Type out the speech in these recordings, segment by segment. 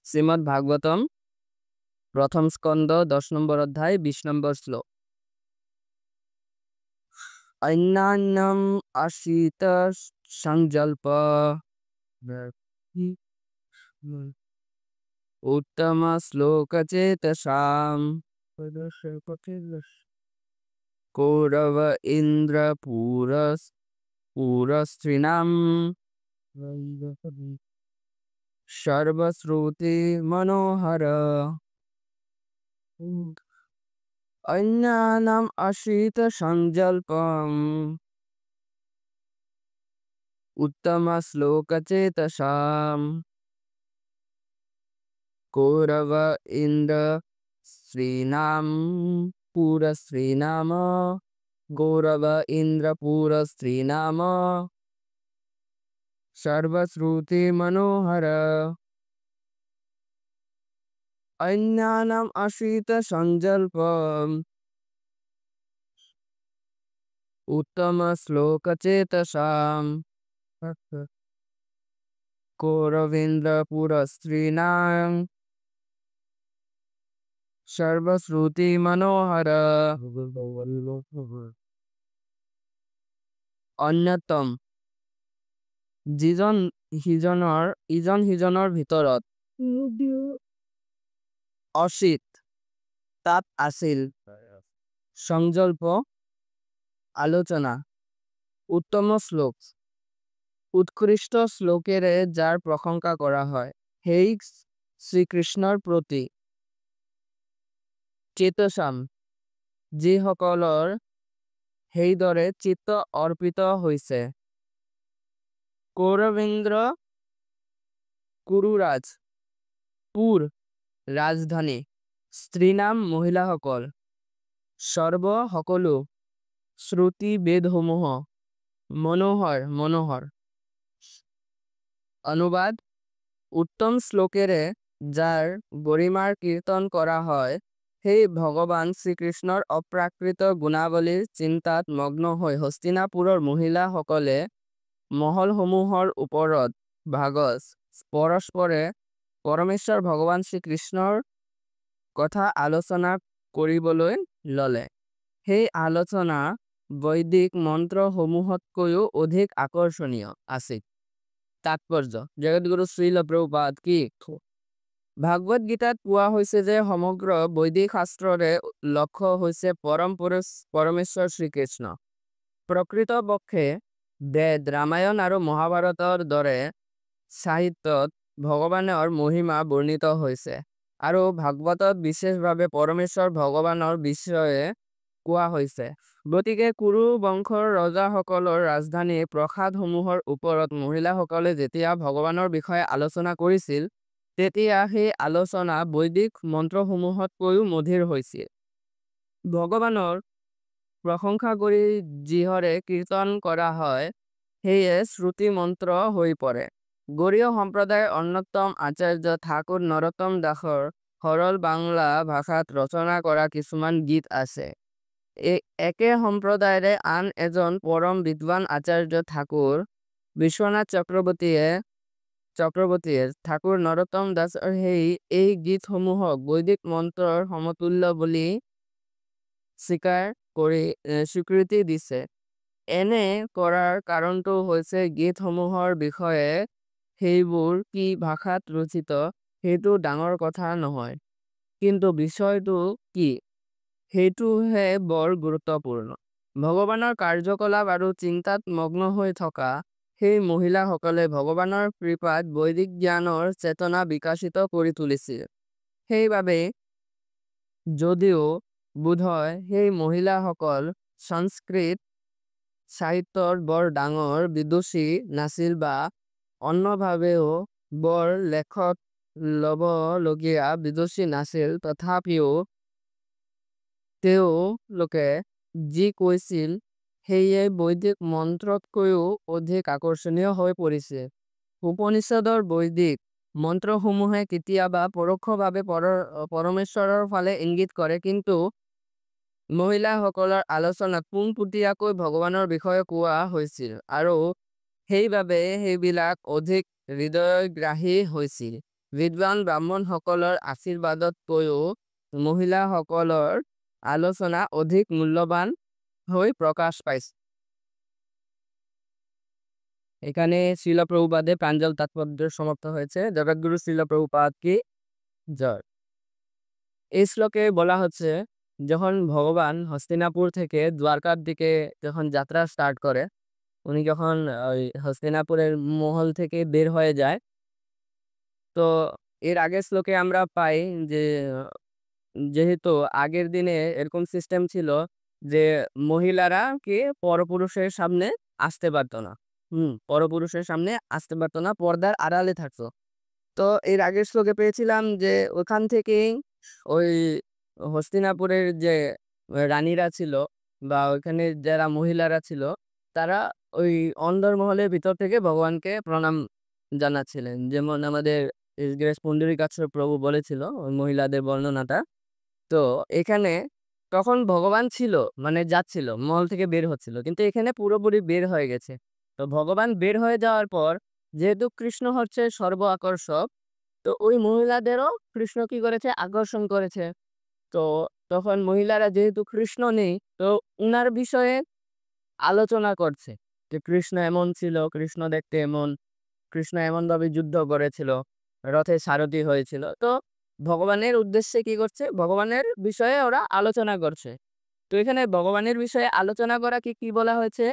শ্রীমদ্ ভাগবতম প্রথম স্কন্দ 10 নম্বর অধ্যায় 20 নম্বর শ্লোক। অন্যান্যম আশিত সংজল্প উত্তম শ্লোক চেতসাম কৌরব ইন্দ্র পুরস্ত্রীণাম সর্বশ্রুতি মনোহর। অন্যানাম আশ্রিত সংজল্পম উত্তম শ্লোক চেতসাম কৌরব ইন্দ্র শ্রীনাম পুরস্ত্রীনাম গৌরব ইন্দ্র পুরস্ত্রীনাম সর্বশ্রুতি মনোহর। অন্যানাম আশ্রিত সংজল্পম উত্তম শ্লোক চেতসাম কৌরবেন্দ্র পুরস্ত্রীনাম সর্বশ্রুতি মনোহর। অন্যতম ইজন সিজনৰ ভিতৰত অসিত তাত আছিল সংজল্প আলোচনা উত্তম শ্লোক উৎকৃষ্ট শ্লোকেৰে যাৰ প্ৰশংসা কৰা হয় সেই শ্ৰীকৃষ্ণৰ প্ৰতি চেতসাম যিসকলৰ সেইদৰে চিত্ত অৰ্পিত হৈছে। কৌৰবেন্দ্ৰ কুৰুৰাজ পুৰ ৰাজধানী স্ত্ৰীনাম মহিলাসকল সকলো শ্ৰুতি বেদসমূহ মনোহৰ। অনুবাদ উত্তম শ্লোকেৰে যাৰ গৰিমাৰ কীৰ্তন কৰা হয় সেই ভগৱান শ্ৰীকৃষ্ণৰ অপ্ৰাকৃত গুণাৱলীৰ চিন্তাত মগ্ন হৈ হস্তিনাপুৰৰ মহিলাসকলে মহলসমূহৰ ওপৰত ভাগজ পৰস্পৰে পৰমেশ্বৰ ভগৱান শ্ৰীকৃষ্ণৰ কথা আলোচনা কৰিবলৈ ল'লে। সেই আলোচনা বৈদিক মন্ত্ৰসমূহতকৈও অধিক আকৰ্ষণীয় আছিল। তাৎপৰ্য জগতগুৰু শ্ৰীল প্ৰভুপাদ কি ভাগৱত গীতাত কোৱা হৈছে যে সমগ্ৰ বৈদিক শাস্ত্ৰৰে লক্ষ্য হৈছে পৰম পুৰুষ পৰমেশ্বৰ শ্ৰীকৃষ্ণ। প্ৰকৃতপক্ষে বেদ ৰামায়ণ আৰু মহাভাৰতৰ দৰে সাহিত্যত ভগৱানৰ মহিমা বৰ্ণিত হৈছে আৰু ভাগৱতত বিশেষভাৱে পৰমেশ্বৰ ভগৱানৰ বিষয়ে কোৱা হৈছে। গতিকে কুৰু বংশৰ ৰজাসকলৰ ৰাজধানী প্ৰাসাদসমূহৰ ওপৰত মহিলাসকলে যেতিয়া ভগৱানৰ বিষয়ে আলোচনা কৰিছিল তেতিয়া সেই আলোচনা বৈদিক মন্ত্ৰসমূহতকৈও মধুৰ হৈছিল। ভগৱানৰ প্ৰশংসা কৰি যিহৰে কীৰ্তন কৰা হয় সেয়ে শ্ৰুতি মন্ত্ৰ হৈ পৰে। গৌড়ীয় সম্প্ৰদায়ৰ অন্যতম আচাৰ্য ঠাকুৰ নৰোত্তম দাসৰ সৰল বাংলা ভাষাত ৰচনা কৰা কিছুমান গীত আছে। একে সম্প্ৰদায়ৰে আন এজন পৰম বিদ্বান আচাৰ্য ঠাকুৰ বিশ্বনাথ চক্ৰৱৰ্তীয়ে ঠাকুৰ নৰোত্তম দাসৰ এই গীতসমূহক বৈদিক মন্ত্ৰৰ সমতুল্য বুলি স্বীকৃতি দিছে। এনে কৰাৰ কাৰণটো হৈছে গীতসমূহৰ বিষয়ে সেইবোৰ কি ভাষাত ৰচিত সেইটো ডাঙৰ কথা নহয়, কিন্তু বিষয়টো কি সেইটোহে বৰ গুৰুত্বপূৰ্ণ। ভগৱানৰ কাৰ্যকলাপ আৰু চিন্তাত মগ্ন হৈ থকা সেই মহিলাসকলে ভগৱানৰ কৃপাত বৈদিক জ্ঞানৰ চেতনা বিকশিত কৰি তুলিছিল। সেইবাবে যদিও বোধহয় সেই মহিলাসকল সংস্কৃত সাহিত্যৰ বৰ ডাঙৰ বিদুষী নাছিল বা অন্যভাৱেও বৰ লেখত ল'বলগীয়া বিদুষী নাছিল, তথাপিও তেওঁলোকে যি কৈছিল সেয়ে বৈদিক মন্ত্ৰতকৈও অধিক আকৰ্ষণীয় হৈ পৰিছে। উপনিষদৰ বৈদিক মন্ত্ৰসমূহে কেতিয়াবা পৰোক্ষভাৱে পৰমেশ্বৰৰ ফালে ইংগিত কৰে, কিন্তু মহিলাসকলৰ আলোচনাত পোনপটীয়াকৈ ভগৱানৰ বিষয়ে কোৱা হৈছিল আৰু সেইবাবে সেইবিলাক অধিক হৃদয়গ্ৰাহী হৈছিল। বিদ্বান ব্ৰাহ্মণসকলৰ আশীৰ্বাদতকৈও মহিলাসকলৰ আলোচনা অধিক মূল্যৱান হৈ প্ৰকাশ পাইছে। এখানে শ্রীল প্রভুপাদে প্রাঞ্জল তাৎপর্য সমাপ্ত হয়েছে। জগৎগুরু শ্রীল প্রভুপাদ কি জয়। এই শ্লোকে বলা হচ্ছে যখন ভগবান হস্তিনাপুর থেকে দ্বারকার দিকে যখন যাত্রা স্টার্ট করে, উনি যখন ওই হস্তিনাপুরের মহল থেকে বের হয়ে যায়, তো এর আগের শ্লোকে আমরা পাই যে যেহেতু আগের দিনে এরকম সিস্টেম ছিল যে মহিলারা কি পরপুরুষের সামনে আসতে পারতো না। পরপুরুষের সামনে আসতে পারতো না, পর্দার আড়ালে থাকতো। তো এর আগের শ্লোকে পেয়েছিলাম যে ওখান থেকেই ওই হস্তিনাপুরের যে রানীরা ছিল বা ওইখানে যারা মহিলারা ছিল, তারা ওই অন্দরমহলের ভিতর থেকে ভগবানকে প্রণাম জানাচ্ছিলেন। যেমন আমাদের গ্রেস পুণ্ডরীকাক্ষ প্রভু বলেছিল ওই মহিলাদের বর্ণনাটা। তো এখানে তখন ভগবান ছিল, মানে যাচ্ছিল, মহল থেকে বের হচ্ছিল, কিন্তু এখানে পুরোপুরি বের হয়ে গেছে। তো ভগবান বের হয়ে যাওয়ার পর যেহেতু কৃষ্ণ হচ্ছে সর্ব আকর্ষক, তো ওই মহিলাদেরও কৃষ্ণ কি করেছে, আকর্ষণ করেছে। তো তখন মহিলারা যেহেতু কৃষ্ণ নেই, তো উনার বিষয়ে আলোচনা করছে যে কৃষ্ণ এমন ছিল, কৃষ্ণ দেখতে এমন, কৃষ্ণ এমনভাবে যুদ্ধ করেছিল, রথে সারথি হয়েছিল। তো ভগবানের উদ্দেশ্যে কি করছে, ভগবানের বিষয়ে ওরা আলোচনা করছে। তো এখানে ভগবানের বিষয়ে আলোচনা করা কি কি বলা হয়েছে,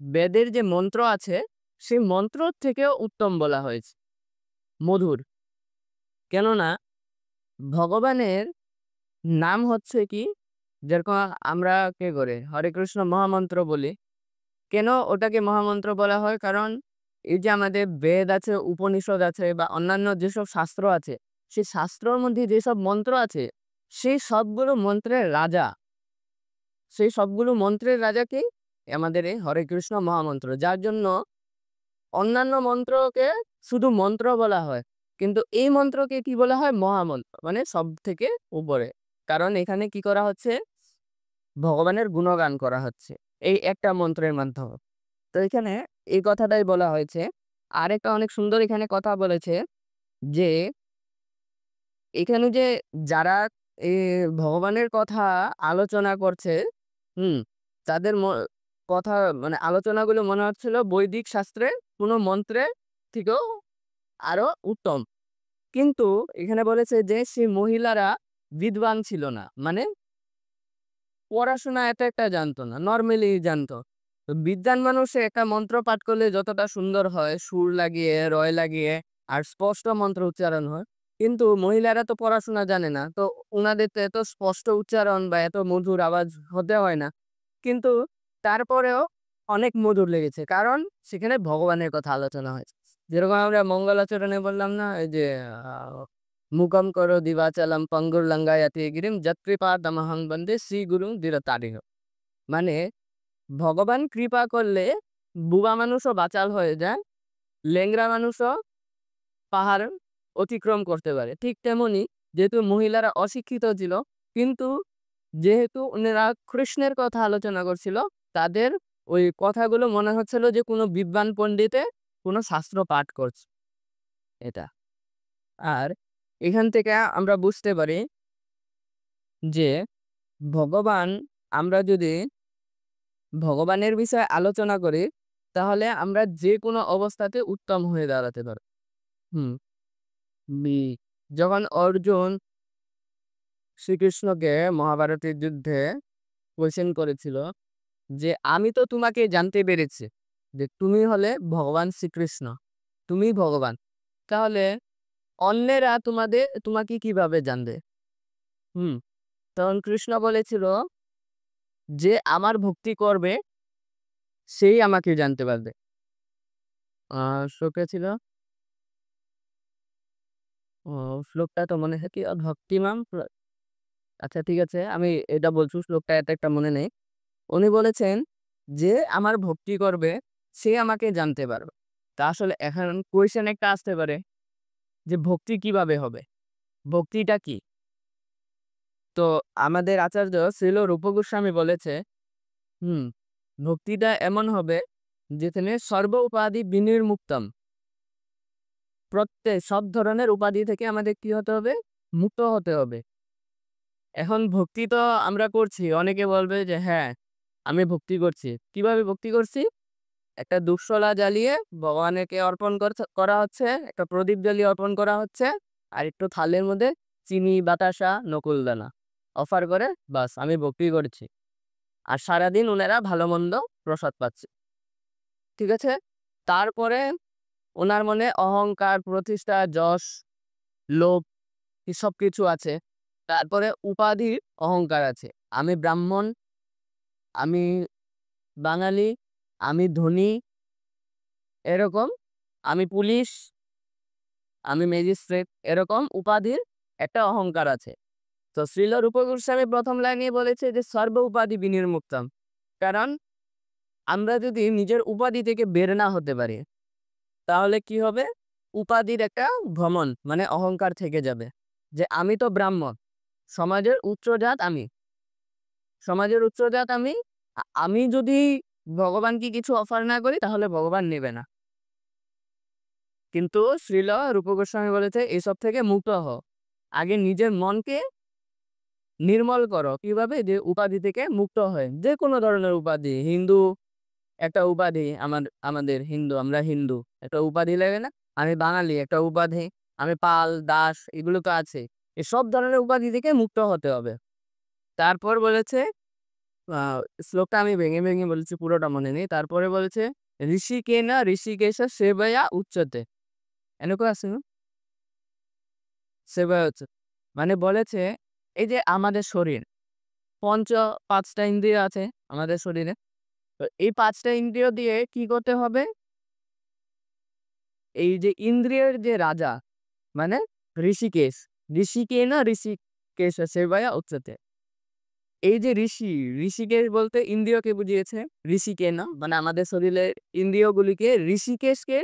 বেদের যে মন্ত্র আছে সেই মন্ত্র থেকেও উত্তম বলা হয়েছে, মধুর। কেননা ভগবানের নাম হচ্ছে কি, যেরকম আমরা কে করে হরে কৃষ্ণ মহামন্ত্র বলি, কেন ওটাকে মহামন্ত্র বলা হয়? কারণ এই যে আমাদের বেদ আছে, উপনিষদ আছে বা অন্যান্য যেসব শাস্ত্র আছে, সেই শাস্ত্রের মধ্যে যেসব মন্ত্র আছে সেই সবগুলো মন্ত্রের রাজা, সেই সবগুলো মন্ত্রের রাজা কি, আমাদের এই হরে কৃষ্ণ মহামন্ত্র। যার জন্য অন্যান্য মন্ত্রকে শুধু মন্ত্র বলা হয়, কিন্তু এই মন্ত্রকে কি বলা হয়, মহামন্ত্র, মানে সব থেকে উপরে। কারণ এখানে কি করা হচ্ছে, ভগবানের গুণগান করা হচ্ছে এই একটা মন্ত্রের মাধ্যমে। তো এখানে এই কথাটাই বলা হয়েছে। আরেকটা অনেক সুন্দর এখানে কথা বলেছে যে এখানে যে যারা এ ভগবানের কথা আলোচনা করছে, হুম, তাদের কথা, মানে আলোচনাগুলো মনে হচ্ছিল বৈদিক শাস্ত্রের কোনো মন্ত্রের থেকেও আরো উত্তম। কিন্তু এখানে বলেছে যে সেই মহিলারা বিদ্বান ছিল না, মানে পড়াশোনা এত একটা জানতো না, নর্মালি জানতো। তো বিদ্বান মানুষ একটা মন্ত্র পাঠ করলে যতটা সুন্দর হয়, সুর লাগিয়ে, রয় লাগিয়ে আর স্পষ্ট মন্ত্র উচ্চারণ হয়, কিন্তু মহিলারা তো পড়াশোনা জানে না, তো উনাদের তো এত স্পষ্ট উচ্চারণ বা এত মধুর আওয়াজ হতে হয় না। কিন্তু তারপরেও অনেক মধুর লেগেছে, কারণ সেখানে ভগবানের কথা আলোচনা হয়েছে। যেরকম আমরা মঙ্গলাচরণে বললাম না, এই যে মুখম করো দিবাচালম পঙ্গুর লঙ্গায়াতি গিরিম যৎকৃপা তমহং বন্দে শ্রী গুরু দৃঢ়তারিহ। মানে ভগবান কৃপা করলে বুবা মানুষও বাচাল হয়ে যায়, লেংরা মানুষও পাহাড় অতিক্রম করতে পারে। ঠিক তেমনি যেহেতু মহিলারা অশিক্ষিত ছিল, কিন্তু যেহেতু ওনারা কৃষ্ণের কথা আলোচনা করছিল, তাদের ওই কথাগুলো মনে হচ্ছিল যে কোনো বিদ্বান পণ্ডিতে কোনো শাস্ত্র পাঠ করছে এটা। আর এখান থেকে আমরা বুঝতে পারি যে ভগবান, আমরা যদি ভগবানের বিষয়ে আলোচনা করি তাহলে আমরা যে কোনো অবস্থাতে উত্তম হয়ে দাঁড়াতে পারি। হুম যখন অর্জুন শ্রীকৃষ্ণকে মহাভারতের যুদ্ধে কোয়েশ্চেন করেছিল যে আমি তো তোমাকে জানতে পেরেছি যে তুমি হলে ভগবান শ্রীকৃষ্ণ, তুমি ভগবান, তাহলে অন্যেরা তোমাকে কিভাবে জানবে? হুম তখন কৃষ্ণ বলেছিল যে আমার ভক্তি করবে সেই আমাকে জানতে পারবে। শ্লোকে ছিল, শ্লোকটা তো মনে হয় কি, ভক্তিমাম আচ্ছা ঠিক আছে, আমি এটা বলছি, শ্লোকটা এত একটা মনে নেই। উনি বলেছেন যে আমার ভক্তি করবে সে আমাকে জানতে পারবে। তা আসলে এখন কোয়েশ্চেন একটা আসতে পারে যে ভক্তি কিভাবে হবে, ভক্তিটা কি? তো আমাদের আচার্য শ্রীল রূপ গোস্বামী বলেছে, হুম ভক্তিটা এমন হবে যেখানে সর্ব উপাধি বিনির্মুক্তম, প্রত্যেক সব ধরনের উপাধি থেকে আমাদের কি হতে হবে? মুক্ত হতে হবে। এখন ভক্তি তো আমরা করছি। অনেকে বলবে যে হ্যাঁ, আমি ভক্তি করছি। কিভাবে ভক্তি করছি? একটা ধূপশলা জ্বালিয়ে ভগবানেরকে অর্পণ করা হচ্ছে, একটা প্রদীপ জ্বালিয়ে অর্পণ করা হচ্ছে, আর একটু থালের মধ্যে চিনি, বাতাসা, নকুলদানা অফার করে বাস আমি ভক্তি করেছি। আর সারাদিন উনারা ভালো-মন্দ প্রসাদ পাচ্ছে। ঠিক আছে? তারপরে উনার মনে অহংকার, প্রতিষ্ঠা, যশ, লোভ এসব কিছু আছে। তারপরে উপাধির অহংকার আছে। আমি ব্রাহ্মণ, আমি বাঙালি, আমি ধনী, এরকম আমি পুলিশ, আমি ম্যাজিস্ট্রেট, এরকম উপাধির একটা অহংকার আছে। তো শ্রীল রূপ গোস্বামী ১ম লাইনেই বলেছে যে সর্ব উপাধি বিনির্মুক্তম। কারণ আমরা যদি নিজের উপাধি থেকে বের না হতে পারি, তাহলে কি হবে? উপাধির একটা ভ্রমণ মানে অহংকার থেকে যাবে। যে আমি তো ব্রাহ্মণ, সমাজের উচ্চ জাত আমি। সমাজের উচ্চ জাত আমি। আমি যদি ভগবানকে কিছু অফার না করি তাহলে ভগবান নেবে না। কিন্তু শ্রীল রূপ গোস্বামী বলেছে এসব থেকে মুক্ত হও। আগে নিজের মনকে নির্মল করো। কিভাবে? যে উপাধি থেকে মুক্ত হয়ে। যেকোনো ধরনের উপাধি, হিন্দু একটা উপাধি, আমাদের হিন্দু, আমরা হিন্দু একটা উপাধি লাগে না? আমি বাঙালি একটা উপাধি, আমি পাল, দাস এগুলো তো আছে। এসব ধরনের উপাধি থেকে মুক্ত হতে হবে। তারপর বলেছে আ শ্লোকটা আমি ভেঙে বলেছি, পুরোটা মনে নেই। তারপরে বলেছে ঋষিকেন ঋষিকেশ সেবয়া উচ্যতে। এনেকো আছে না? সেবয়া উচ্যতে। মানে বলেছে এই যে আমাদের শরীর, ৫টা ইন্দ্রিয় আছে আমাদের শরীরে। তো এই ৫টা ইন্দ্রিয় দিয়ে কি করতে হবে? এই যে ইন্দ্রিয়ের যে রাজা মানে ঋষিকেশ, ঋষিকেন ঋষিকেশ সেবয়া উচ্যতে। এই যে ঋষিকেশ বলতে ইন্দ্রিয়কে বুঝিয়েছে। ঋষিকেন মানে আমাদের শরীরের ইন্দ্রিয়গুলিকে ঋষিকেশকে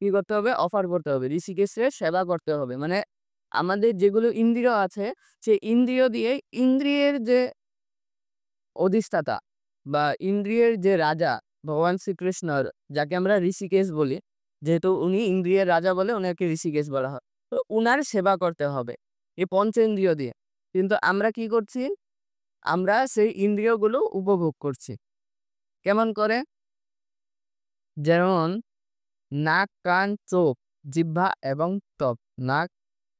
কি করতে হবে? অফার করতে হবে। ঋষিকেশের সেবা করতে হবে। মানে আমাদের যেগুলো ইন্দ্রিয় আছে, সেই ইন্দ্রিয় দিয়ে ইন্দ্রিয়ের যে অধিষ্ঠাতা বা ইন্দ্রিয়ের যে রাজা ভগবান শ্রীকৃষ্ণ, যাকে আমরা ঋষিকেশ বলি, যেহেতু উনি ইন্দ্রিয়ের রাজা বলে উনাকে ঋষিকেশ বলা হয়। তো উনার সেবা করতে হবে এই পঞ্চেন্দ্রিয় দিয়ে। কিন্তু আমরা কি করছি? আমরা সেই ইন্দ্রিয়গুলো উপভোগ করছি। কেমন করে? যেমন নাক, কান, চোখ, জিহ্বা এবং ত্বক। নাক,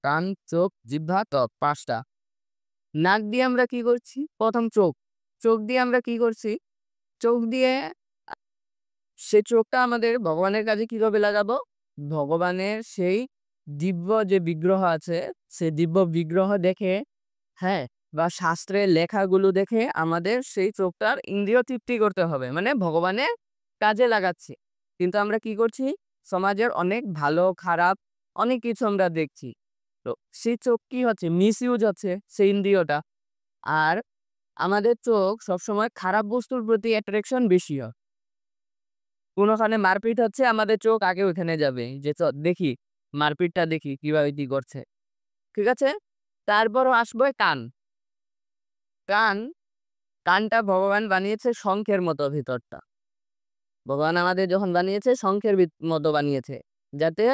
কান, চোখ, জিহ্বা, ত্বক ৫ টা। নাক দিয়ে আমরা কি করছি? ১ম চোখ। চোখ দিয়ে আমরা কি করছি? চোখ দিয়ে সেই চোখটা আমাদের ভগবানের কাজে কিভাবে লাগাবো? ভগবানের সেই দিব্য যে বিগ্রহ আছে, সেই দিব্য বিগ্রহ দেখে, হ্যাঁ? বা শাস্ত্রের লেখাগুলো দেখে আমাদের সেই চোখটার ইন্দ্রিয় তৃপ্তি করতে হবে। মানে ভগবানের কাজে লাগাচ্ছি। কিন্তু আমরা কি করছি? সমাজের অনেক ভালো খারাপ অনেক কিছু আমরা দেখছি। তো সেই চোখ কি হচ্ছে? মিসইউজ হচ্ছে সেই ইন্দ্রিয়টা। আর আমাদের চোখ সবসময় খারাপ বস্তুর প্রতি অ্যাট্রাকশন বেশি হয়। কোনখানে মারপিট হচ্ছে আমাদের চোখ আগে ওইখানে যাবে। যে দেখি, মারপিটটা দেখি কিভাবে কি করছে। ঠিক আছে? তারপরও আসবে কান। কান, কানটা ভগবান বানিয়েছে শঙ্খের মতো ভিতরটা। ভগবান আমাদের যখন বানিয়েছে শঙ্খের মতো বানিয়েছে। যাতে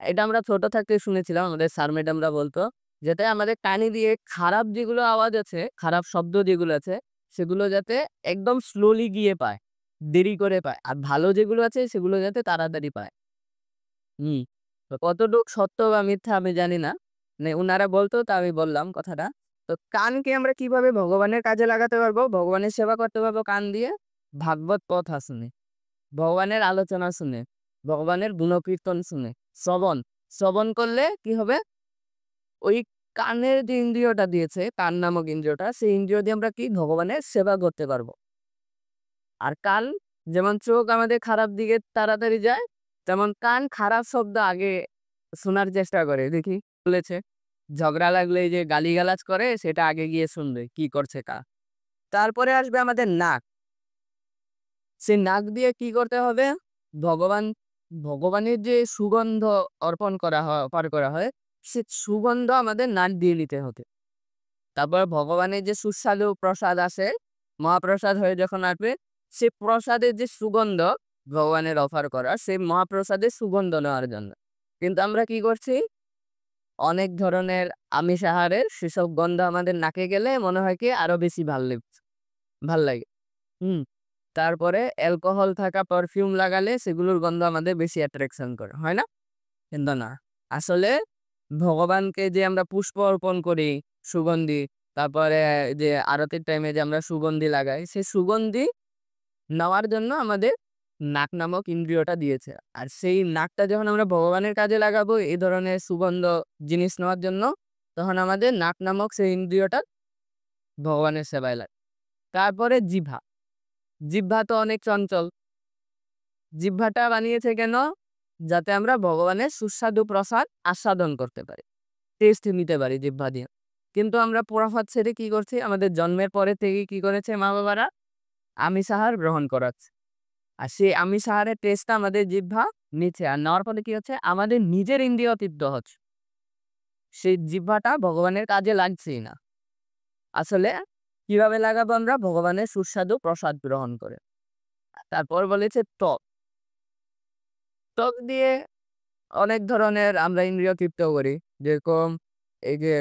এটা আমরা ছোট থাকতে শুনেছিলাম, আমাদের স্যার ম্যাডামরা বলত, যাতে আমাদের কানে দিয়ে খারাপ যেগুলো আওয়াজ আছে, খারাপ শব্দ যেগুলো আছে, সেগুলো যাতে একদম স্লোলি গিয়ে পায়, দেরি করে পায়। আর ভালো যেগুলো আছে সেগুলো যাতে তাড়াতাড়ি পায়। হুম। তো কতটুক সত্য বা মিথ্যা আমি জানি না। মানে উনারা বলতো তা আমি বললাম কথাটা। তো কানকে আমরা কিভাবে ভগবানের কাজে লাগাতে পারবো? ভগবানের সেবা করতে পারবো কান দিয়ে? ভাগবত কথা শুনে, ভগবানের আলোচনা শুনে, ভগবানের গুণকীর্তন শুনে, শ্রবণ। শ্রবণ করলে কি হবে? ওই কানের যে ইন্দ্রিয়টা দিয়েছে, কান নামক ইন্দ্রিয়টা, সেই ইন্দ্রিয় দিয়ে আমরা কি ভগবানের সেবা করতে পারবো। আর কান, যেমন চোখ আমাদের খারাপ দিকে তাড়াতাড়ি যায়, তেমন কান খারাপ শব্দ আগে শোনার চেষ্টা করে। দেখি বলেছে, ঝগড়া লাগলে এই যে গালিগালাজ করে সেটা আগে গিয়ে শুনবে কি করছে কা। তারপরে আসবে আমাদের নাক। সেই নাক দিয়ে কি করতে হবে? ভগবান ভগবানের যে সুগন্ধ অর্পণ করা হয়, সে সুগন্ধ আমাদের নাক দিয়ে নিতে হতে। তারপর ভগবানের যে সুস্বাদু প্রসাদ আসে, মহাপ্রসাদ হয়ে যখন আসবে, সে প্রসাদের যে সুগন্ধ ভগবানের অফার করা, সেই মহাপ্রসাদের সুগন্ধ নেওয়ার জন্য। কিন্তু আমরা কি করছি? অনেক ধরনের আমিষ আহারের সেসব গন্ধ আমাদের নাকে গেলে মনে হয় কি আরো বেশি ভাল লাগে। হুম। তারপরে অ্যালকোহল থাকা পারফিউম লাগালে সেগুলোর গন্ধ আমাদের বেশি অ্যাট্রাকশন করে। হয় না? কিন্তু না। আসলে ভগবানকে যে আমরা পুষ্প অর্পণ করি, সুগন্ধি, তারপরে যে আরতির টাইমে যে আমরা সুগন্ধি লাগাই, সেই সুগন্ধি নেওয়ার জন্য আমাদের নাক নামক ইন্দ্রিয়টা দিয়েছে। আর সেই নাকটা যখন আমরা ভগবানের কাজে লাগাবো এই ধরনের সুগন্ধ জিনিস নেওয়ার জন্য, তখন আমাদের নাক নামক সেই ইন্দ্রিয়টা ভগবানের সেবায় লাগে। তারপরে জিহ্বা। জিহ্বা তো অনেক চঞ্চল। জিহ্বাটা বানিয়েছে কেন? যাতে আমরা ভগবানের সুস্বাদু প্রসাদ আস্বাদন করতে পারি। টেস্ট নিতে পারি জিহ্বা দিয়ে। কিন্তু আমরা পোড়াফাত ছেড়ে কি করছি? আমাদের জন্মের পরে থেকেই কি করেছে মা-বাবারা? আমিষ আহার গ্রহণ করাচ্ছে। আর সেই আমিষ আহারের টেস্টটা আমাদের জিহ্বা নিচ্ছে। আর নেওয়ার ফলে কি হচ্ছে? আমাদের নিজের ইন্দ্রিয় তৃপ্ত হচ্ছে। সেই জিহ্বাটা ভগবানের কাজে লাগছেই না। আসলে কিভাবে লাগাবো আমরা? ভগবানের সুস্বাদু প্রসাদ গ্রহণ করে। তারপর বলেছে ত্বক। ত্বক দিয়ে অনেক ধরনের আমরা ইন্দ্রিয় তৃপ্ত করি। যেরকম এই যে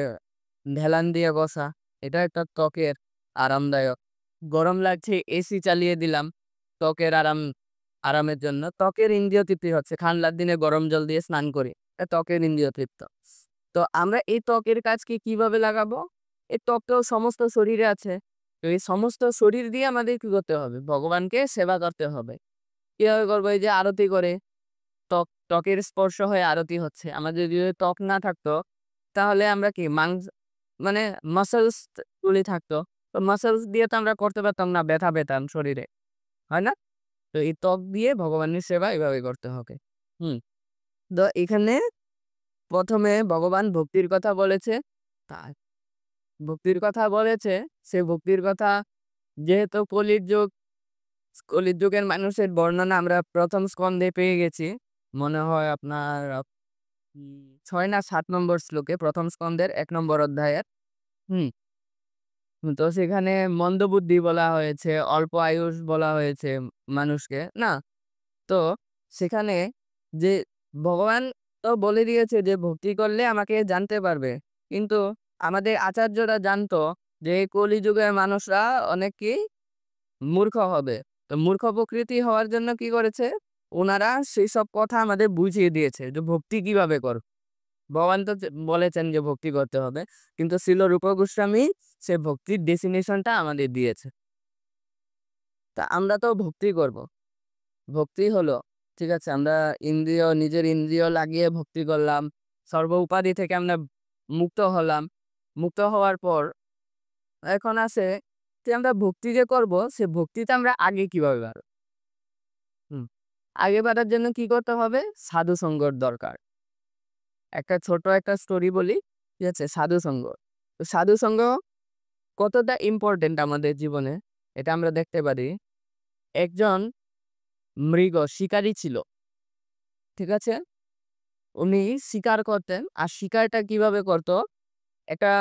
হেলান দিয়ে বসা, এটা একটা ত্বকের আরামদায়ক। গরম লাগছে এসি চালিয়ে দিলাম ত্বকের আরামের জন্য। ত্বকের ইন্দ্রিয় তৃপ্তি হচ্ছে। ঠান্ডার দিনে গরম জল দিয়ে স্নান করি। ত্বকের ইন্দ্রিয় তৃপ্ত। তো আমরা এই ত্বকের কাজকে কিভাবে লাগাবো? এই ত্বক তো সমস্ত শরীরে আছে। তো এই সমস্ত শরীর দিয়ে আমাদের কি করতে হবে? ভগবানকে সেবা করতে হবে। কিভাবে করবো? এই যে আরতি করে ত্বকের স্পর্শ হয়ে আরতি হচ্ছে। আমাদের যদি ত্বক না থাকতো, তাহলে আমরা কি মানে মাসলস গুলি থাকতো। তো মাসলস দিয়ে তো আমরা করতে পারতাম না, ব্যথা পেতাম শরীরে। হয় না? তো এই ত্বক দিয়ে ভগবানের সেবা এভাবে করতে হবে। হুম। তো এখানে ১ম এ ভগবান ভক্তির কথা বলেছে। তা ভক্তির কথা বলেছে, সে ভক্তির কথা যেহেতু কলির যুগের মানুষের বর্ণনা আমরা ১ম স্কন্ধে পেয়ে গেছি। মনে হয় আপনার ৬ না ৭ নম্বর শ্লোকে ১ম স্কন্ধের ১ নম্বর অধ্যায়ের। হুম। তো সেখানে মন্দবুদ্ধি বলা হয়েছে, অল্প আয়ুষ বলা হয়েছে মানুষকে, না? তো সেখানে যে ভগবান তো বলে দিয়েছে যে ভক্তি করলে আমাকে জানতে পারবে। কিন্তু আমাদের আচার্যরা জানতো যে এই কলিযুগের মানুষরা অনেকেই মূর্খ হবে। তো মূর্খ প্রকৃতি হওয়ার জন্য কি করেছে? উনারা সেইসব কথা আমাদের বুঝিয়ে দিয়েছে যে ভক্তি কিভাবে ভগবান তো বলেছেন যে ভক্তি করতে হবে। কিন্তু শ্রীল রূপ গোস্বামী সে ভক্তির ডেফিনিশনটা আমাদের দিয়েছে। তা আমরা তো ভক্তি করব। ভক্তি হলো, ঠিক আছে? আমরা নিজের ইন্দ্রিয় লাগিয়ে ভক্তি করলাম। সর্ব উপাধি থেকে আমরা মুক্ত হলাম। মুক্ত হওয়ার পর এখন আছে যে আমরা ভক্তি যে করব, সে ভক্তিতে আমরা আগে কিভাবে বাড়ব? হুম। আগে বাড়ার জন্য কি করতে হবে? সাধু সঙ্গর দরকার। একটা স্টোরি বলি, ঠিক আছে? সাধু সঙ্গ। তো সাধু সঙ্গ কতটা ইম্পোর্টেন্ট আমাদের জীবনে, এটা আমরা দেখতে পারি। একজন শিকারী ছিল। ঠিক আছে? উনি শিকার করতেন। আর শিকারটা কিভাবে করত? একটা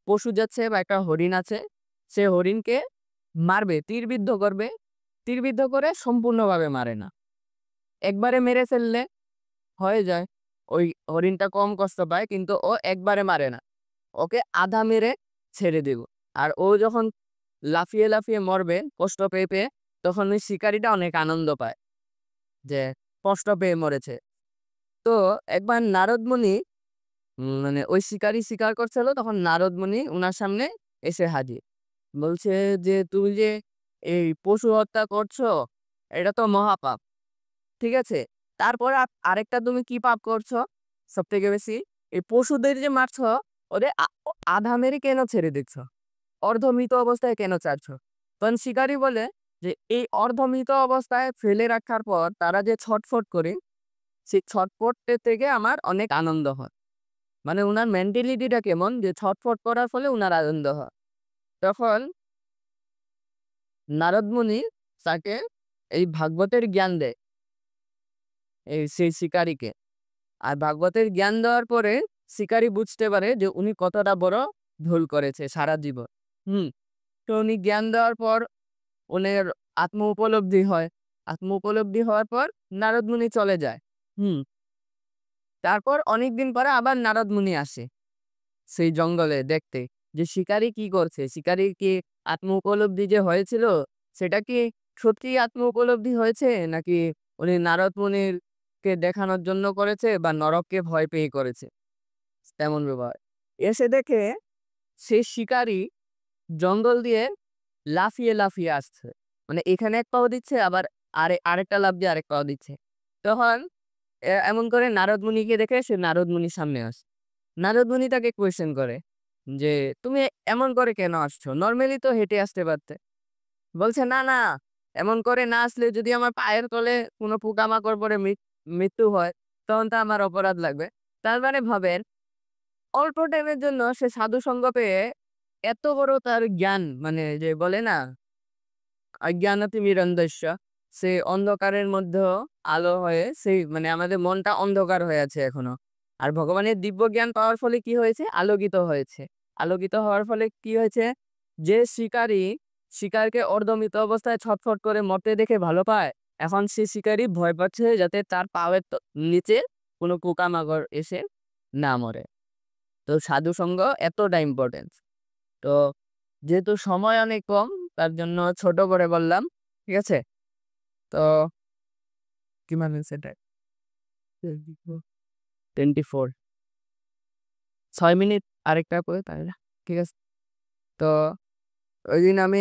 পশু যাচ্ছে বা একটা হরিণ আছে। সে হরিণকে মারবে, তীরবিদ্ধ করবে। তীরবিদ্ধ করে সম্পূর্ণভাবে মারে না। একবারে মেরে ফেললে হয়ে যায়। ওই হরিণটা কম কষ্ট পায় কিন্তু ও একবারে মারে না। ওকে আধা মেরে ছেড়ে দিব। আর ও যখন লাফিয়ে, লাফিয়ে মরবে কষ্ট পেয়ে, পেয়ে তখন ওই শিকারীটা অনেক আনন্দ পায় যে কষ্ট পেয়ে মরেছে। তো একবার নারদ মুনি মানে ওই শিকারী শিকার করছিল তখন নারদ মুনি উনার সামনে এসে হাজির। বলছে যে, "তুমি যে এই পশু হত্যা করছো এটা তো মহাপাপ। ঠিক আছে? তারপরে আরেকটা তুমি কি পাপ করছো সবথেকে বেশি? এই পশুদের যে মারছো ওদের আধা মেরে কেন ছেড়ে দিচ্ছ? অর্ধমৃত অবস্থায় কেন ছাড়ছো?" তখন শিকারী বলে যে, "এই অর্ধমৃত অবস্থায় ফেলে রাখার পর তারা যে ছটফট করে, সেই ছটফটের থেকে আমার অনেক আনন্দ হয়।" মানে উনার মেন্টালিটিটা কেমন যে ছটফট করার ফলে উনার আনন্দ হয়। তখন নারদ মুনি তাকে এই ভাগবতের জ্ঞান দেয় সেই শিকারীকে। আর ভাগবতের জ্ঞান দেওয়ার পরে শিকারী বুঝতে পারে যে উনি কতটা বড় ভুল করেছে সারা জীবন। হুম। তো উনি জ্ঞান দেওয়ার পর উনার আত্ম উপলব্ধি হয়। আত্ম উপলব্ধি হওয়ার পর নারদ মুনি চলে যায়। হুম। তারপর অনেকদিন পরে আবার নারদ মুনি আসে সেই জঙ্গলে দেখতে যে শিকারী কি করছে। শিকারীর কি আত্ম উপলব্ধি যে হয়েছিল সেটা কি সত্যিই আত্ম উপলব্ধি হয়েছে নাকি উনি নারদ মুনির কে দেখানোর জন্য করেছে বা নরককে ভয় পেয়ে করেছে তেমন ব্যাপার। এসে দেখে সেই শিকারী জঙ্গল দিয়ে লাফিয়ে, লাফিয়ে আসছে। মানে এখানে এক পাও দিচ্ছে আবার আরেকটা লাফ দিয়ে আরেক পাও দিচ্ছে। তখন এমন করে নারদ মুনিকে দেখে সে নারদ মুনির সামনে আসে। নারদ মুনি তাকে কোয়েশ্চেন করে যে, "তুমি এমন করে কেন আসছো? নরমালি তো হেঁটে আসতে পারতে।" বলছে, "না, না, এমন করে না আসলে যদি আমার পায়ের তলে কোনো পোকামাকড় পড়ে মৃত্যু হয়, তখন তো আমার অপরাধ লাগবে।" তার মানে ভাবেন অল্প টাইমের জন্য সে সাধু সঙ্গ পেয়ে এত বড় তার জ্ঞান মানে যে বলে না অজ্ঞানাতিমিরন্ধস্য সে অন্ধকারের মধ্যেও আলো হয়ে সেই মানে আমাদের মনটা অন্ধকার হয়ে আছে এখনো। আর ভগবানের দিব্য জ্ঞান পাওয়ার ফলে কি হয়েছে? আলোকিত হয়েছে। আলোকিত হওয়ার ফলে কি হয়েছে? যে শিকারী শিকারকে অর্ধমৃত অবস্থায় ছটফট করে মরতে দেখে ভালো পায়, এখন সে শিকারী ভয় পাচ্ছে যাতে তার পায়ের নিচে কোনো পোকামাকড় এসে না মরে। তো সাধু সঙ্গ এতটা ইম্পর্টেন্স। তো যেহেতু সময় অনেক কম তার জন্য ছোট করে বললাম। ঠিক আছে? তো কি মানে সেটা 24 ৬ মিনিট আরেকটা করে তাহলে ঠিক আছে। তো ঐদিন আমি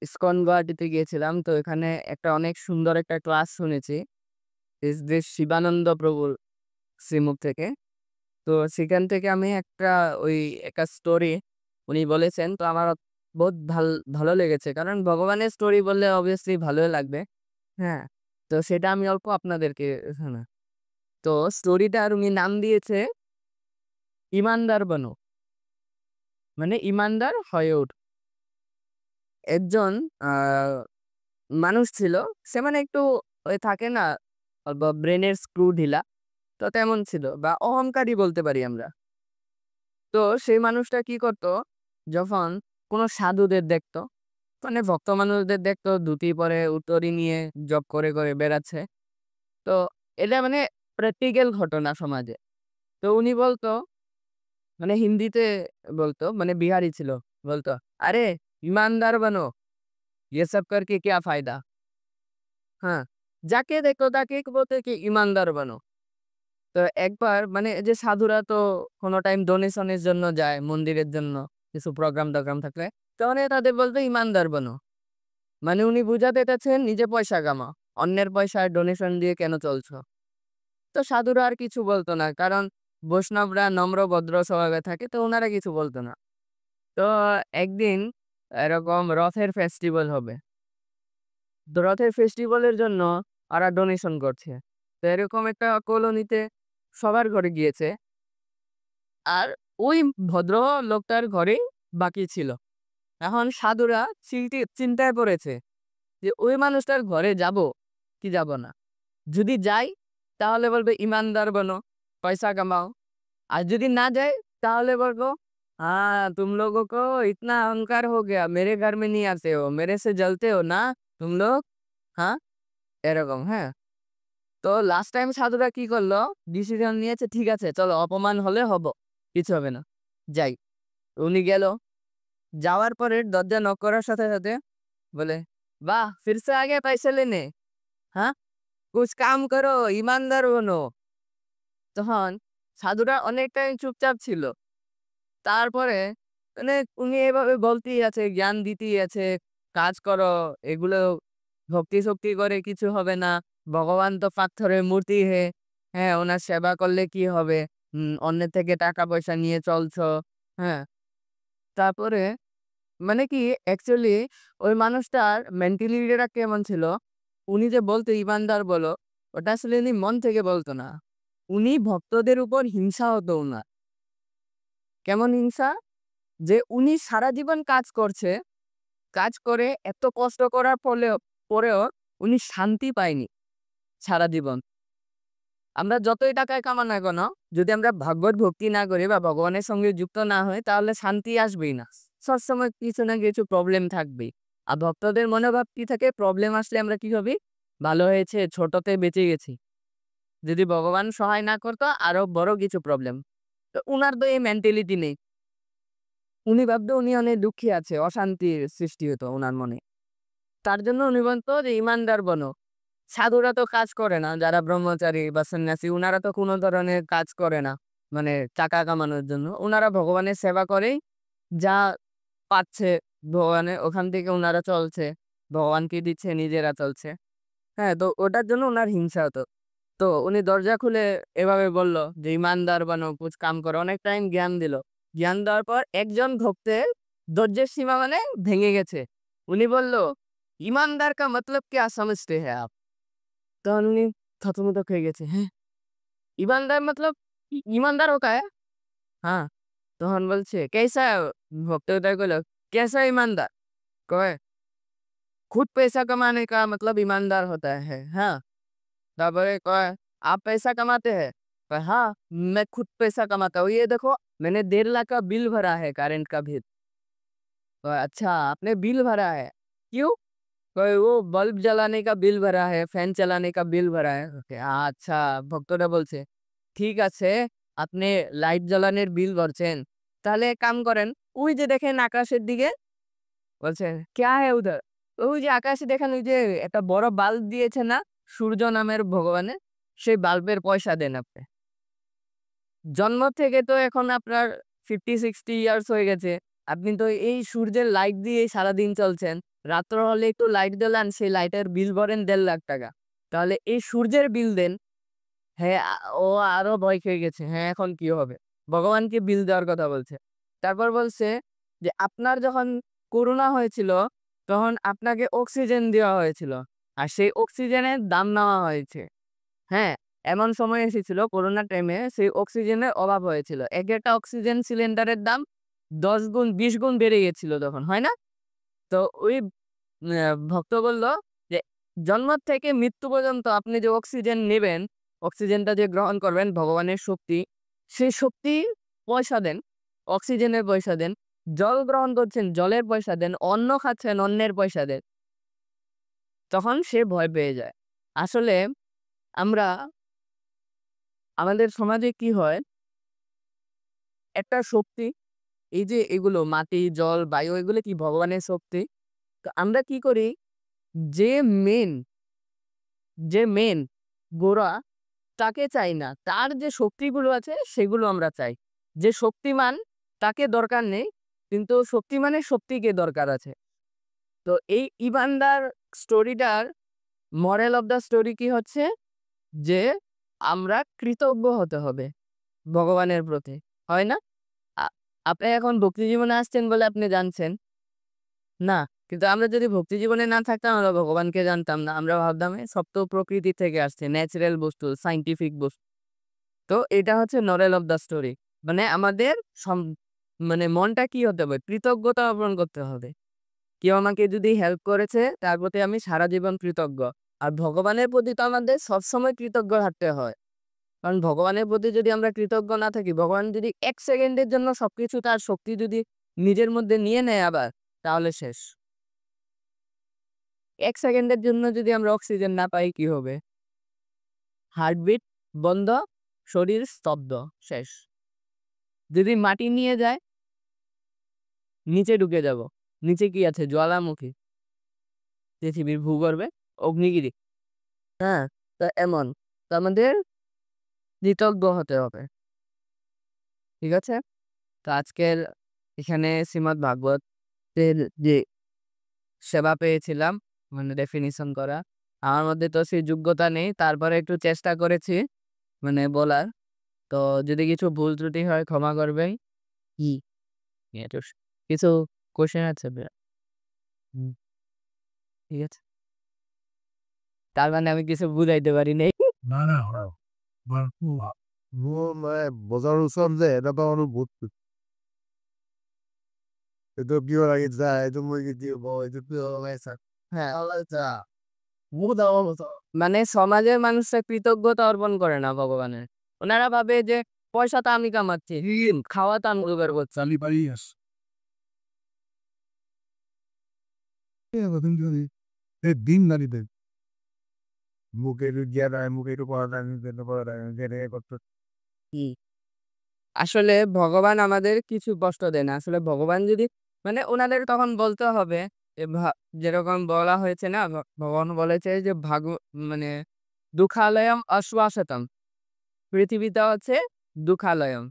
ইসকন গুয়াহাটিতে গিয়েছিলাম। তো এখানে একটা অনেক সুন্দর একটা ক্লাস শুনেছি। যে শিবানন্দ প্রভুর শ্রীমুখ থেকে। তো সেখান থেকে আমি ওই একটা স্টোরি উনি বলেছেন। তো আমার বহুত ভালো লেগেছে। কারণ ভগবানের স্টোরি বললে obviously ভালোই লাগবে। হ্যাঁ? তো সেটা আমি অল্প আপনাদেরকে শোনা তো স্টোরিটার উনি নাম দিয়েছে 'ইমানদার বানো' মানে ইমানদার হয়ে ওঠ। একজন আ মানুষ ছিল। সে মানে একটু ওই থাকে না ব্রেনের স্ক্রু ঢিলা। তো তেমন ছিল বা অহংকারী বলতে পারি আমরা। তো সেই মানুষটা কি করত? যখন কোন সাধুদের দেখত, মানে ভক্ত মানুষদের দেখত ধুতি পরে, উত্তরী নিয়ে জপ করে, করে বেড়াচ্ছে। তো এটা মানে প্র্যাকটিক্যাল ঘটনা সমাজে। তো উনি বলতো মানে হিন্দিতে বলতো মানে বিহারি ছিল। বলতো, "আরে ईमानदार बनो, ये सब करके क्या फ़ायदा?" হ্যাঁ? যাকে দেখতো তাকেই বলতো কি "ईमानदार बनो।" তো একবার মানে এই যে সাধুরা তো কোনো টাইম ডোনেশনের জন্য যায় মন্দিরের জন্য কিছু প্রোগ্রাম-টোগ্রাম থাকলে। তখন তাদের বলতো "ईमानदार बनो।" মানে উনি বুঝাতে চাচ্ছেন নিজে পয়সা কামাও। অন্যের পয়সায় ডোনেশন দিয়ে কেন চলছো? তো সাধুরা আর কিছু বলতো না। কারণ বৈষ্ণবরা নম্র ভদ্র স্বভাবে থাকে তো উনারা কিছু বলতো না। তো একদিন এরকম রথের ফেস্টিভ্যাল হবে। তো রথের ফেস্টিভ্যালের জন্য ওরা ডোনেশন করছে। তো এরকম একটা কলোনিতে সবার ঘরে গিয়েছে। আর ওই ভদ্র লোকটার ঘরেই বাকি ছিল। এখন সাধুরা চিন্তায় পড়েছে যে ওই মানুষটার ঘরে যাবো কি যাব না। যদি যাই তাহলে বলবে ইমানদার বনো, পয়সা কামাও। আর যদি না যাই তাহলে বলবো तुम लोगों को इतना अहंकार हो गया, मेरे घर में नहीं आते हो, मेरे से जलते हो ना तुम लोग? হ্যাঁ? এরকম, হ্যাঁ? তো লাস্ট টাইম সাধুরা কি করলো? ডিসিশন নিয়েছে ঠিক আছে চলো অপমান হলে হব। কিছু হবে না। যাই। উনি গেল। যাওয়ার পরে দরজা নক করার সাথে, সাথে বলে, "वाह! फिर से आ गए पैसे लेने? हाँ? कुछ काम करो, ईमानदार बनो।" তখন সাধুরা অনেক টাইম চুপচাপ ছিল। তারপরে মানে উনি এভাবে বলতেই আছে, জ্ঞান দিতেই আছে, "কাজ করো, এগুলো ভক্তি-শক্তি করে কিছু হবে না। ভগবান তো পাথরের মূর্তি হে। হ্যাঁ, ওনার সেবা করলে কি হবে? অন্যের থেকে টাকা-পয়সা নিয়ে চলছো।" হ্যাঁ? তারপরে মানে কি অ্যাকচুয়ালি ওই মানুষটার মেন্টালিটিটা কেমন ছিল? উনি যে বলতো ইমানদার বলো, ওটা আসলে উনি মন থেকে বলতো না। উনি ভক্তদের উপর হিংসা হতো উনার। কেমন হিংসা? যে উনি সারা জীবন কাজ করছে। কাজ করে এত কষ্ট করার পরেও উনি শান্তি পায়নি সারা জীবন। আমরা যতই টাকাই কামাই না কেন, যদি আমরা ভাগবত ভক্তি না করি বা ভগবানের সঙ্গে যুক্ত না হই তাহলে শান্তি আসবেই না। সবসময় কিছু না কিছু প্রবলেম থাকবেই। আর ভক্তদের মনোভাব কি থাকে? প্রবলেম আসলে আমরা কি ভাবি? ভালো হয়েছে, ছোটতে বেঁচে গেছি। যদি ভগবান সহায় না করতো আরো বড় কিছু প্রবলেম। তো উনার তো এই মেন্টালিটি নেই। উনি ভাবতো উনি অনেক দুঃখী আছে, অশান্তির সৃষ্টি হতো উনার মনে। তার জন্য উনি বলতো যে ইমানদার বনো। সাধুরা তো কাজ করে না, যারা ব্রহ্মচারী বা সন্ন্যাসী উনারা তো কোনো ধরনের কাজ করে না। মানে টাকা কামানোর জন্য। উনারা ভগবানের সেবা করেই যা পাচ্ছে ভগবানের ওখান থেকে উনারা চলছে। ভগবানকে দিচ্ছে, নিজেরা চলছে। হ্যাঁ, তো ওটার জন্য উনার হিংসা হতো। তো উনি দরজা খুলে এভাবে বলল যে, "ইমানদার বানো, কুছ কাম করো।" অনেক টাইম জ্ঞান দিল। জ্ঞান দেওয়ার পর একজন ভক্তের ধৈর্যের সীমা মানে ভেঙে গেছে। উনি বলল, "ईमानदार का मतलब क्या समझते हैं आप?" তখন উনি থতমত খেয়ে গেছে। "হ্যাঁ? ईमानदार मतलब ईमानदार होता है?" "हाँ।" তখন বলছে, "कैसा है?" ভক্ত ওটাকে কইল, "कैसा ईमानदार?" কয়, "खुद पैसा कमाने का मतलब ईमानदार होता है।" "हाँ।" তারপরে কয়, "आप पैसा कमाते हैं?" कहा, "हाँ, मैं खुद पैसा कमाता हूँ। ये देखो मैंने 1.5 लाख का बिल भरा है करंट का बिल।" कहा, "अच्छा आपने बिल भरा है, क्यों?" कहे, "वो बल्ब जलाने का बिल भरा है, फैन चलाने का बिल भरा है।" ওকে আচ্ছা ভক্তটা বলছে, "ঠিক আছে, আপনি লাইট জ্বালানোর বিল ভরছেন। তাহলে এক কাম করেন, ওই যে দেখেন আকাশের দিকে" বলছে, "ক্যা হ্যায় উধার?" ওই যে আকাশে দেখেন ওই যে একটা বড় বাল্ব দিয়েছে না সূর্য নামের ভগবানের, সেই বাল্বের পয়সা দেন আপনি। জন্ম থেকে তো এখন আপনার 50-60 ইয়ার্স হয়ে গেছে। আপনি তো এই সূর্যের লাইট দিয়েই সারাদিন চলছেন। রাত্র হলে একটু লাইট জ্বালান, সেই লাইটের বিল ভরেন ৳1.5 লাখ। তাহলে এই সূর্যের বিল দেন। হ্যাঁ, ও আরো ভয় খেয়ে গেছে। হ্যাঁ, এখন কি হবে? ভগবানকে বিল দেওয়ার কথা বলছে। তারপর বলছে যে, "আপনার যখন করোনা হয়েছিল, তখন আপনাকে অক্সিজেন দেওয়া হয়েছিল। আর সেই অক্সিজেনের দাম নেওয়া হয়েছে।" হ্যাঁ, এমন সময় এসেছিল করোনা টাইমে সেই অক্সিজেনের অভাব হয়েছিল। একেকটা অক্সিজেন সিলিন্ডারের দাম ১০ গুণ ২০ গুণ বেড়ে গেছিল তখন, হয় না? তো ওই ভক্ত বলল যে, "জন্ম থেকে মৃত্যু পর্যন্ত আপনি যে অক্সিজেন নিবেন, অক্সিজেনটা যে গ্রহণ করবেন ভগবানের শক্তি, সেই শক্তির পয়সা দেন, অক্সিজেনের পয়সা দেন। জল গ্রহণ করছেন, জলের পয়সা দেন। অন্ন খাচ্ছেন, অন্নের পয়সা দেন।" তখন সে ভয় পেয়ে যায়। আসলে আমরা আমাদের সমাজে কি হয়, একটা শক্তি এই যে এগুলো মাটি, জল, বায়ু এগুলো কি ভগবানের শক্তি। তো আমরা কি করি যে মেইন যে মেইন গোড়া তাকে চাই না। তার যে শক্তিগুলো আছে সেগুলো আমরা চাই। যে শক্তিমান তাকে দরকার নেই। কিন্তু শক্তিমানের শক্তিকে দরকার আছে। তো এই ইবান্দার স্টোরিটার মোরাল অফ দ্যা স্টোরি কি হচ্ছে যে আমরা কৃতজ্ঞ হতে হবে ভগবানের প্রতি। হয় না? আ আপনি এখন ভক্তি জীবনে আসছেন বলে আপনি জানছেন। না। কিন্তু আমরা যদি ভক্তি জীবনে না থাকতাম আমরা ভগবানকে জানতাম না। আমরা ভাবতাম সব তো প্রকৃতি থেকে আসছে। ন্যাচারাল বস্তু, সায়েন্টিফিক বস্তু। তো এটা হচ্ছে moral of the story মানে আমাদের সম মানে মনটা কি হতে হবে? কৃতজ্ঞতা অর্পণ করতে হবে। কেউ আমাকে যদি হেল্প করেছে তার প্রতি আমি সারা জীবন কৃতজ্ঞ। আর ভগবানের প্রতি তো আমাদের সবসময় কৃতজ্ঞ থাকতে হয়। কারণ ভগবানের প্রতি যদি আমরা কৃতজ্ঞ না থাকি, ভগবান যদি ১ সেকেন্ডের জন্য সবকিছু তার শক্তি যদি নিজের মধ্যে নিয়ে নেয় আবার, তাহলে শেষ। ১ সেকেন্ডের জন্য যদি আমরা অক্সিজেন না পাই কি হবে? হার্টবিট বন্ধ, শরীর স্তব্ধ, শেষ। যদি মাটি নিয়ে যায়, নিচে ঢুকে যাব। নিচে কি আছে? জ্বালামুখী। পৃথিবীর ভূগর্ভে অগ্নিগিরি। হ্যাঁ? তো এমন। তো আমাদের কৃতজ্ঞ হতে হবে। ঠিক আছে? তো আজকের এখানে শ্রীমদ্ ভাগবতের যে সেবা পেয়েছিলাম, মানে ডেফিনিশন করা। আমার মধ্যে তো সেই যোগ্যতা নেই। তারপরে একটু চেষ্টা করেছি মানে বলার। তো যদি কিছু ভুল ত্রুটি হয় ক্ষমা করবেন। ই এটুস কিছু কোয়েশ্চেন আছে ভাইয়া? হুম, ঠিক আছে। তার মানে আমি কিছু বুঝাইতে পারি নাই। না, না, মানে বোঝার উৎসব যে এটা তো আমার ভূত এটা কি লাগে যায় এটা মুরগি দিয়ে বল এটা কি হয়েছে হ্যাঁ, আচ্ছা ভূত আমার মতো মানে সমাজের মানুষরা কৃতজ্ঞতা অর্পণ করে না ভগবানের। উনারা ভাবে যে পয়সা তো আমি কামাচ্ছি, খাওয়া তো আমি জোগাড় করছি। চালি পারি আস দিন দাঁড়িয়ে মুখে একটু দিয়া দেয়, মুখে একটু পড়া দেয়, জন্য পড়া দেয়, যেটা করতে হুম। আসলে ভগবান আমাদের কিছু কষ্ট দেয় না। আসলে ভগবান যদি মানে উনাদের তখন বলতে হবে যে যেরকম বলা হয়েছে না ভগবান বলেছে যে মানে দুঃখালয়ম অশ্বাসতম। পৃথিবীটা হচ্ছে দুঃখালয়ম।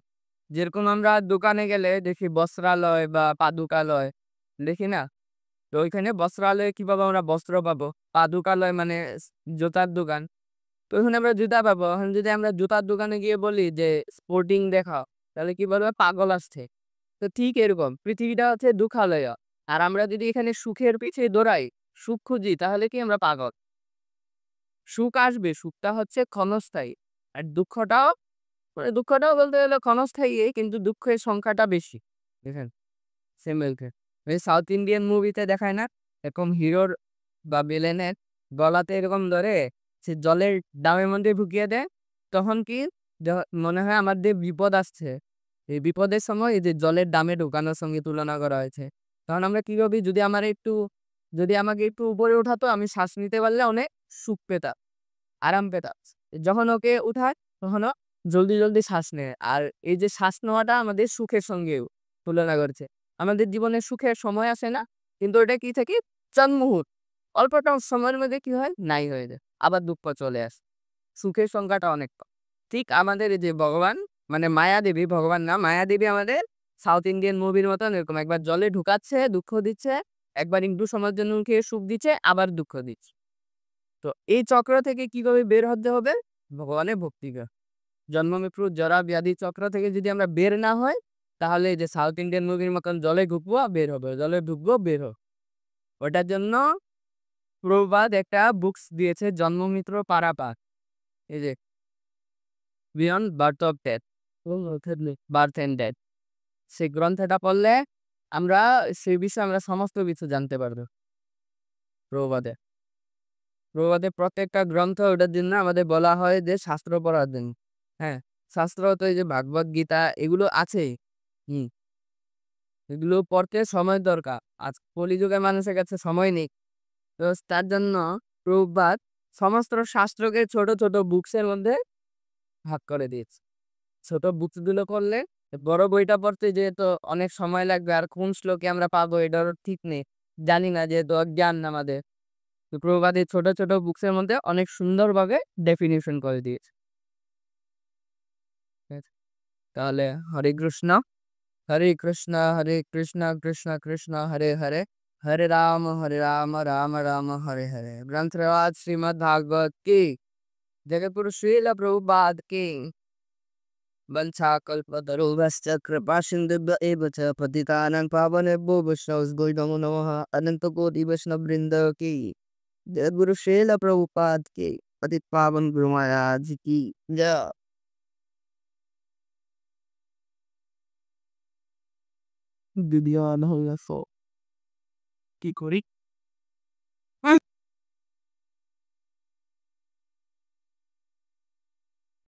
যেরকম আমরা দোকানে গেলে দেখি বস্ত্রালয় বা পাদুকালয় দেখি না? তো ওইখানে বস্ত্রালয়ে কিভাবে আমরা বস্ত্র পাবো? পাদুকালয় মানে জুতার দোকান। তো ওখানে আমরা জুতা পাবো। এখন যদি আমরা জুতার দোকানে গিয়ে বলি যে স্পোর্টিং দেখাও, তাহলে কি বলবে? পাগল আসছে। তো ঠিক এরকম পৃথিবীটা হচ্ছে দুঃখালয়। আর আমরা যদি এখানে সুখের পিছে দৌড়াই, সুখ খুঁজি তাহলে কি আমরা পাগল। সুখ আসবে, সুখটা হচ্ছে ক্ষণস্থায়ী। আর দুঃখটাও বলতে গেলে ক্ষণস্থায়ী কিন্তু দুঃখের সংখ্যাটা বেশি। দেখেন সিম্বলকে। ওই সাউথ ইন্ডিয়ান মুভিতে দেখায় না? এরকম হিরোর বা ভিলেনের গলাতে এরকম ধরে সে জলের ড্রামের মধ্যে ঢুকিয়ে দেয়। তখন কি মনে হয় আমাদের বিপদ আসছে। এই বিপদের সময় এই যে জলের ড্রামে ঢুকানোর সঙ্গে তুলনা করা হয়েছে। তখন আমরা কি ভাবি যদি আমাকে একটু উপরে উঠাতো আমি শ্বাস নিতে পারলে অনেক সুখ পেতাম, আরাম পেতাম। যখন ওকে উঠায় তখন ও জলদি শ্বাস নেয়। আর এই যে শ্বাস নেওয়াটা আমাদের সুখের সঙ্গেও তুলনা করছে। আমাদের জীবনে সুখের সময় আসে না? কিন্তু ওটা কি থাকে? চনমুহুর্ত। অল্পটা সময়ের মধ্যে কি হয়? নাই হয়ে যায়। আবার দুঃখ চলে আসে। সুখের সংখ্যাটা অনেক কম। ঠিক আমাদের এই যে ভগবান মানে মায়াদেবী, ভগবান না মায়াদেবী আমাদের সাউথ ইন্ডিয়ান মুভির মতন এরকম একবার জলে ঢুকাচ্ছে, দুঃখ দিচ্ছে, একবার একটু সময়ের জন্য খেয়ে সুখ দিচ্ছে, আবার দুঃখ দিচ্ছে। তো এই চক্র থেকে কিভাবে বের হতে হবে? ভগবানের ভক্তি করে। জন্ম মৃত্যু জরা ব্যাধি চক্র থেকে যদি আমরা বের না হই, তাহলে এই যে সাউথ ইন্ডিয়ান মুভির মতন জলে ঢুকবো বের হবে, জলে ঢুকবো বের হবে। ওটার জন্য প্রভুপাদ একটা বুকস দিয়েছে জন্মমিত্র পারাপার। এই যে beyond birth of death, birth and death. সেই গ্রন্থটা পড়লে আমরা সেই বিষয়ে আমরা সমস্ত কিছু জানতে পারবো। প্রভুপাদে প্রভুপাদের প্রত্যেকটা গ্রন্থ ওটার জন্য আমাদের বলা হয় যে শাস্ত্র পড়ার জন্য। হ্যাঁ, শাস্ত্র তো এই যে ভাগবত গীতা এগুলো আছেই। হুম, এগুলো পড়তে সময় দরকার। আজ কলিযুগের মানুষের কাছে সময় নেই। তো তার জন্য প্রভুপাদ সমস্ত শাস্ত্রকে ছোট বুকসের মধ্যে ভাগ করে দিয়েছে। ছোট বুকসগুলো পড়লে বড় বইটা পড়তে যেহেতু অনেক সময় লাগবে আর কোন শ্লোকে আমরা পাবো এটারও ঠিক নেই। জানি না যেহেতু অজ্ঞান আমাদের। তো প্রভুপাদ এই ছোট বুকসের মধ্যে অনেক সুন্দরভাবে ডেফিনিশন করে দিয়েছে। ঠিক আছে? তাহলে হরে কৃষ্ণ হরে কৃষ্ণ কৃষ্ণ কৃষ্ণ হরে হরে, হরে রাম রাম রাম হরে হরে। গ্রন্থরাজ শ্রীমদ্ ভাগवत की। जगतगुरु श्रील प्रभुपाद की। वंशाकल्पतरुभ्यश्च कृपा सिन्धुभ्य एव च पतितानां पावनेभ्यो वैष्णवेभ्यो नमो नमः। अनंत कोटि वैष्णव वृंद की। जगतगुरु श्रील प्रभुपाद की। पतित पावन गुरु महाराज की जय। দিদিয়ান হয়ে গেছো কি করি